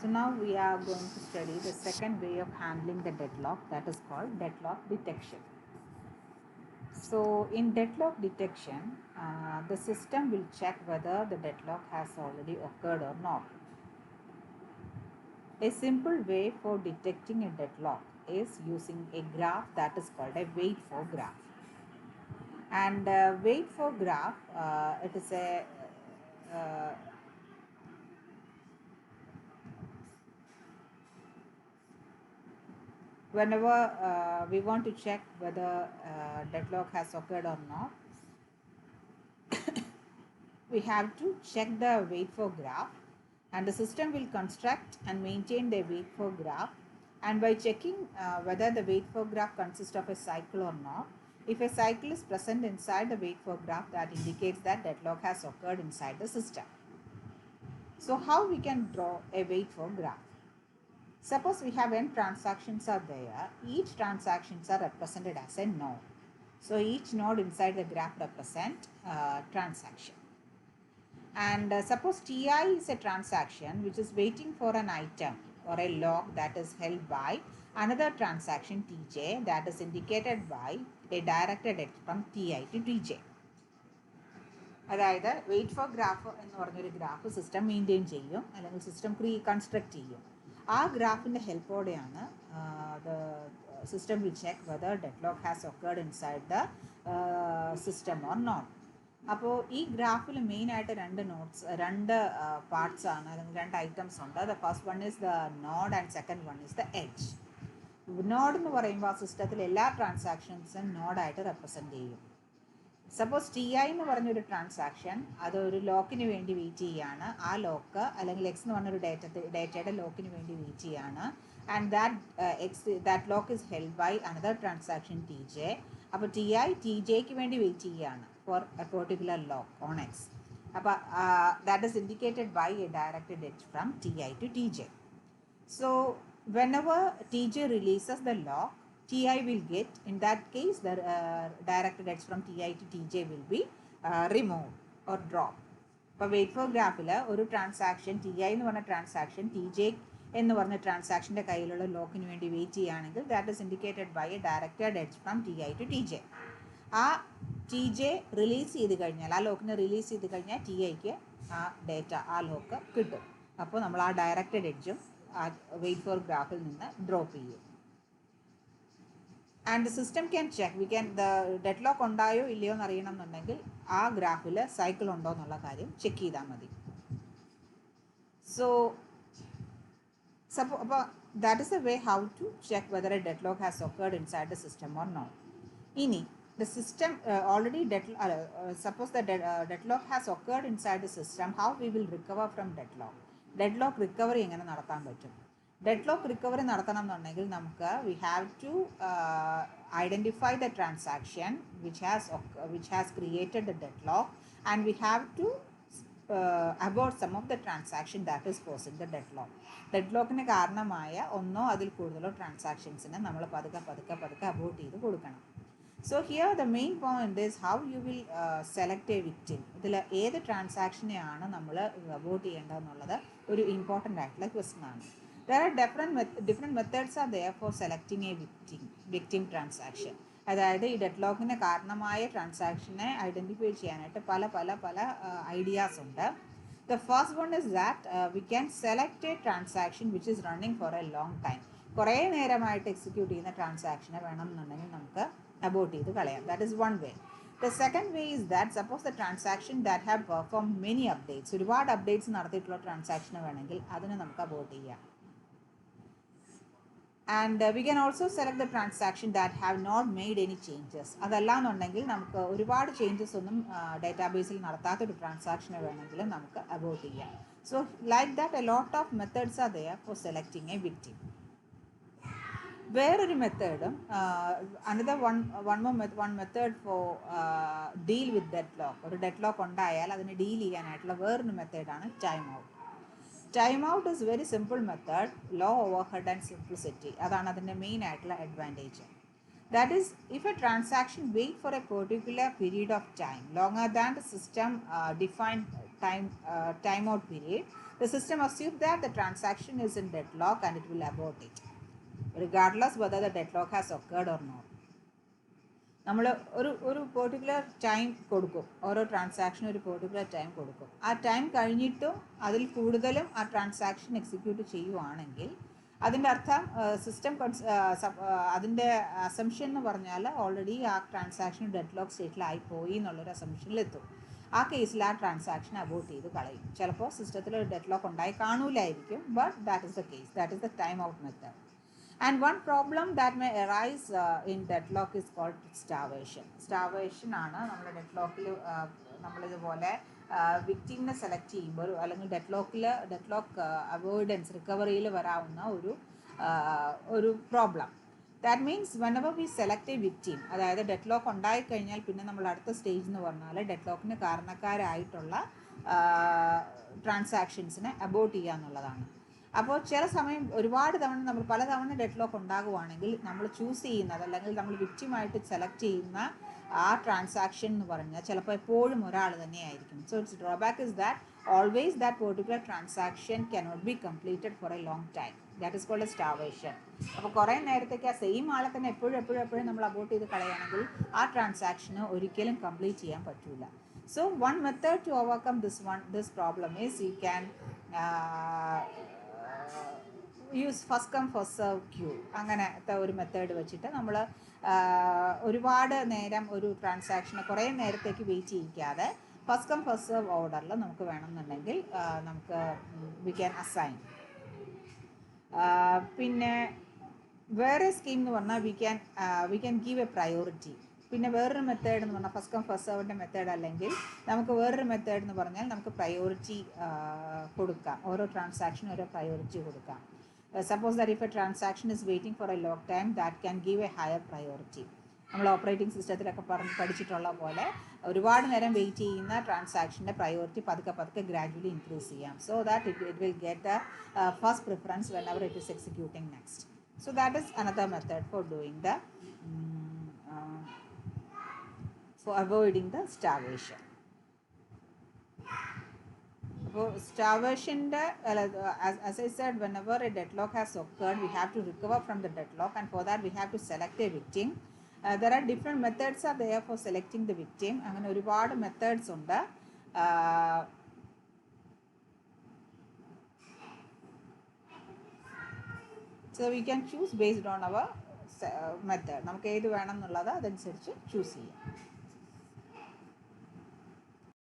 So now we are going to study the second way of handling the deadlock, that is called deadlock detection. So in deadlock detection, the system will check whether the deadlock has already occurred or not. A simple way for detecting a deadlock is using a graph that is called a wait for graph. And wait for graph, it is a uh, whenever we want to check whether deadlock has occurred or not, we have to check the wait for graph, and the system will construct and maintain the wait for graph. And by checking whether the wait for graph consists of a cycle or not, if a cycle is present inside the wait for graph, that indicates that deadlock has occurred inside the system. So how we can draw a wait for graph? Suppose we have n transactions are there. Each transactions are represented as a node. So each node inside the graph represent transaction. And suppose Ti is a transaction which is waiting for an item or a log that is held by another transaction Tj, that is indicated by a directed edge from Ti to Tj. അതായത് wait for graph എന്ന് പറഞ്ഞൊരു graph system maintain ചെയ്യും, അല്ലെങ്കിൽ system construct ചെയ്യും. ആ ഗ്രാഫിൻ്റെ ഹെൽപ്പോടെയാണ് the system will check whether deadlock has occurred inside the system or not. അപ്പോൾ ഈ ഗ്രാഫിൽ മെയിനായിട്ട് രണ്ട് പാർട്സ് ആണ്, അല്ലെങ്കിൽ രണ്ട് ഐറ്റംസ് ഉണ്ട്. The first one is the node and second one is the edge. Node എന്ന് പറയുമ്പോൾ ആ സിസ്റ്റത്തിൽ എല്ലാ ട്രാൻസാക്ഷൻസും നോഡായിട്ട് റെപ്രസെൻറ്റ് ചെയ്യും. സപ്പോസ് ടി ഐ എന്ന് പറഞ്ഞൊരു ട്രാൻസാക്ഷൻ അത് ഒരു ലോക്കിന് വേണ്ടി വെയിറ്റ് ചെയ്യാണ്. ആ ലോക്ക് അല്ലെങ്കിൽ എക്സ് എന്ന് പറഞ്ഞൊരു ഡേറ്റയുടെ ലോക്കിന് വേണ്ടി വെയിറ്റ് ചെയ്യാണ്. And that lock is held by another transaction T J. അപ്പോൾ ടി ഐ ടി ജെക്ക് വേണ്ടി വെയിറ്റ് ചെയ്യാണ് for a particular lock on X. അപ്പോൾ that is indicated by a directed edge from T I to T J. So whenever Tj releases the lock, Ti will get, in that case the directed edge from Ti to Tj will be removed or dropped. ഇപ്പോൾ wait for ഗ്രാഫിൽ ഒരു transaction T I എന്ന് പറഞ്ഞ transaction T J എന്ന് പറഞ്ഞ ട്രാൻസാക്ഷൻ്റെ കയ്യിലുള്ള ലോക്കിന് വേണ്ടി wait ചെയ്യുകയാണെങ്കിൽ that is indicated by a directed edge from T I to T J. ആ ടി ജെ റിലീസ് ചെയ്ത് കഴിഞ്ഞാൽ, ആ ലോക്കിനെ റിലീസ് ചെയ്ത് കഴിഞ്ഞാൽ ടി ഐക്ക് ആ ഡേറ്റ, ആ ലോക്ക് കിട്ടും. അപ്പോൾ നമ്മൾ ആ ഡയറക്റ്റഡ് എഡ്ജും ആ വെയിറ്റ് ഫോർ ഗ്രാഫിൽ നിന്ന് ഡ്രോപ്പ് ചെയ്യും. And the system can check, we can the deadlock ഉണ്ടായോ ഇല്ലയോ എന്ന് അറിയണം എന്നുണ്ടെങ്കിൽ ആ ഗ്രാഫിൽ സൈക്കിൾ ഉണ്ടോ എന്നുള്ള കാര്യം ചെക്ക് ചെയ്താൽ മതി. സോ അപ്പോൾ that is a way how to check whether a deadlock has occurred inside the system or not. ഇനി the system already suppose the deadlock has occurred inside the system, how we will recover from deadlock? Deadlock recovery എങ്ങനെ നടത്താൻ പറ്റും? Deadlock recovery നടത്തണം എന്നുണ്ടെങ്കിൽ നമുക്ക് we have to identify the transaction which has created the deadlock, and we have to abort some of the transaction that is causing the deadlock. ഡെഡ്ലോക്കിന് കാരണമായ ഒന്നോ അതിൽ കൂടുതലോ ട്രാൻസാക്ഷൻസിനെ നമ്മൾ പതുക്കെ അബോർട്ട് ചെയ്ത് കൊടുക്കണം. So here the main point is how you will select a victim. ഇതിൽ ഏത് ട്രാൻസാക്ഷനെയാണ് നമ്മൾ അബോർട്ട് ചെയ്യേണ്ടതെന്നുള്ളത് ഒരു ഇമ്പോർട്ടൻ്റ് ആയിട്ടുള്ള ക്വസ്റ്റ്യൻ ആണ്. There are different methods are there for selecting a victim transaction. അതായത് ഈ ഡെഡ്ലോക്കിന് കാരണമായ ട്രാൻസാക്ഷനെ ഐഡൻറ്റിഫൈ ചെയ്യാനായിട്ട് പല ഐഡിയാസ് ഉണ്ട്. The first one is that we can select a transaction which is running for a long time. കുറേ നേരമായിട്ട് execute ചെയ്യുന്ന ട്രാൻസാക്ഷനെ വേണമെന്നുണ്ടെങ്കിൽ നമുക്ക് അബോർട്ട് ചെയ്ത് കളയാം. That is one way. The second way is that suppose the transaction that have perform many updates, ഒരുപാട് updates നടത്തിയിട്ടുള്ള ട്രാൻസാക്ഷന് വേണമെങ്കിൽ അതിനെ നമുക്ക് അബോർട്ട് ചെയ്യാം. And we can also select the transaction that have not made any changes. അതല്ലാന്നുണ്ടെങ്കിൽ നമുക്ക് ഒരുപാട് ചേഞ്ചസ് ഒന്നും ഡേറ്റാബേസിൽ നടത്താത്തൊരു ട്രാൻസാക്ഷനെ വേണമെങ്കിൽ നമുക്ക് അബോർട്ട് ചെയ്യാം. So like that a lot of methods are there for selecting a victim. വേറൊരു മെത്തേഡും one method for deal with deadlock, ഒരു ഡെഡ്ലോക്ക് ഉണ്ടായാൽ അതിനെ ഡീൽ ചെയ്യാനായിട്ടുള്ള വേറൊരു മെത്തേഡാണ് time out. Time out is very simple method, low overhead and simplicity. അതാണ് അതിൻ്റെ മെയിൻ ആയിട്ടുള്ള advantage. That is if a transaction wait for a particular period of time longer than the system defined time out period, The system assumes that the transaction is in deadlock and it will abort it, regardless whether the deadlock has occurred or not. നമ്മൾ ഒരു particular time കൊടുക്കും, ഓരോ ട്രാൻസാക്ഷനും ഒരു particular time കൊടുക്കും. ആ time കഴിഞ്ഞിട്ടും അതിൽ കൂടുതലും ആ ട്രാൻസാക്ഷൻ എക്സിക്യൂട്ട് ചെയ്യുവാണെങ്കിൽ അതിൻ്റെ അർത്ഥം സിസ്റ്റം അതിൻ്റെ അസംഷൻ എന്ന് പറഞ്ഞാൽ ഓൾറെഡി ആ ട്രാൻസാക്ഷൻ ഡെഡ്ലോക്ക് സ്റ്റേറ്റിലായി പോയി എന്നുള്ളൊരു അസംഷനിലെത്തും. ആ കേസിൽ ആ ട്രാൻസാക്ഷൻ അബോട്ട് ചെയ്ത് കളയും. ചിലപ്പോൾ സിസ്റ്റത്തിൽ ഒരു ഡെഡ്ലോക്ക് ഉണ്ടായി കാണൂലായിരിക്കും, but that is the case, that is the time out method. And one problem that may arise in deadlock is called starvation. Starvation ആണ് നമ്മുടെ ഡെഡ്ലോക്കിൽ നമ്മളിതുപോലെ വിക്ടിമിനെ സെലക്ട് ചെയ്യുമ്പോൾ അല്ലെങ്കിൽ ഡെഡ്ലോക്ക് അവോയ്ഡൻസ് റിക്കവറിയിൽ വരാവുന്ന ഒരു problem. That means whenever we select a victim, അതായത് deadlock ഉണ്ടായിക്കഴിഞ്ഞാൽ പിന്നെ നമ്മൾ അടുത്ത സ്റ്റേജ് എന്ന് പറഞ്ഞാൽ ഡെഡ്ലോക്കിന് കാരണക്കാരായിട്ടുള്ള ട്രാൻസാക്ഷൻസിനെ അബോട്ട് ചെയ്യുക എന്നുള്ളതാണ്. അപ്പോൾ ചില സമയം ഒരുപാട് തവണ നമ്മൾ പലതവണ ഡെഡ്ലോക്ക് ഉണ്ടാകുവാണെങ്കിൽ നമ്മൾ ചൂസ് ചെയ്യുന്നത് അല്ലെങ്കിൽ നമ്മൾ വിക്ടിമായിട്ട് സെലക്ട് ചെയ്യുന്ന ആ ട്രാൻസാക്ഷൻ എന്ന് പറഞ്ഞാൽ ചിലപ്പോൾ എപ്പോഴും ഒരാൾ തന്നെയായിരിക്കും. So its drawback is that always that particular transaction cannot be completed for a long time. That is called a starvation. അപ്പോൾ കുറേ നേരത്തേക്ക് ആ സെയിം ആളെ തന്നെ എപ്പോഴും നമ്മൾ അബോട്ട് ചെയ്ത് കളയുകയാണെങ്കിൽ ആ ട്രാൻസാക്ഷന് ഒരിക്കലും കംപ്ലീറ്റ് ചെയ്യാൻ പറ്റില്ല. So one method to overcome this problem is you can use first come first serve queue. അങ്ങനത്തെ ഒരു മെത്തേഡ് വെച്ചിട്ട് നമ്മൾ ഒരുപാട് നേരം ഒരു ട്രാൻസാക്ഷനെ കുറേ നേരത്തേക്ക് വെയിറ്റ് ചെയ്യിക്കാതെ ഫസ്റ്റ് കം ഫസ്റ്റ് സെർവ് ഓർഡറിൽ നമുക്ക് വേണമെന്നുണ്ടെങ്കിൽ നമുക്ക് വി ക്യാൻ അസൈൻ. പിന്നെ വേറെ സ്കീം എന്ന് പറഞ്ഞാൽ we can give A priority. പിന്നെ വേറൊരു മെത്തേഡ് എന്ന് പറഞ്ഞാൽ ഫസ്റ്റ് കം ഫസ്റ്റ് സെർവിൻ്റെ മെത്തേഡ് അല്ലെങ്കിൽ നമുക്ക് വേറൊരു മെത്തേഡ് എന്ന് പറഞ്ഞാൽ നമുക്ക് പ്രയോറിറ്റി കൊടുക്കാം. ഓരോ ട്രാൻസാക്ഷനും ഓരോ പ്രയോറിറ്റി കൊടുക്കാം. Suppose that if a transaction is waiting for a long time, that can give a higher priority. നമ്മൾ ഓപ്പറേറ്റിംഗ് സിസ്റ്റത്തിലൊക്കെ പഠിച്ചിട്ടുള്ള പോലെ ഒരുപാട് നേരം വെയിറ്റ് ചെയ്യുന്ന ട്രാൻസാക്ഷൻ്റെ പ്രയോറിറ്റി പതുക്കെ ഗ്രാജുവലി ഇൻക്രീസ് ചെയ്യാം. So that it will get the first preference whenever it is executing next. So that is another method for doing the for avoiding the starvation. അപ്പോൾ സ്റ്റാർവേഷൻ്റെ as I said, whenever a deadlock has occurred, we have to recover from the deadlock, and for that we have to select a victim. There are different methods are there for selecting the victim. അങ്ങനെ ഒരുപാട് methods ഉണ്ട്. So we can choose based on our method. നമുക്ക് ഏത് വേണം എന്നുള്ളത് അതനുസരിച്ച് choose ചെയ്യാം.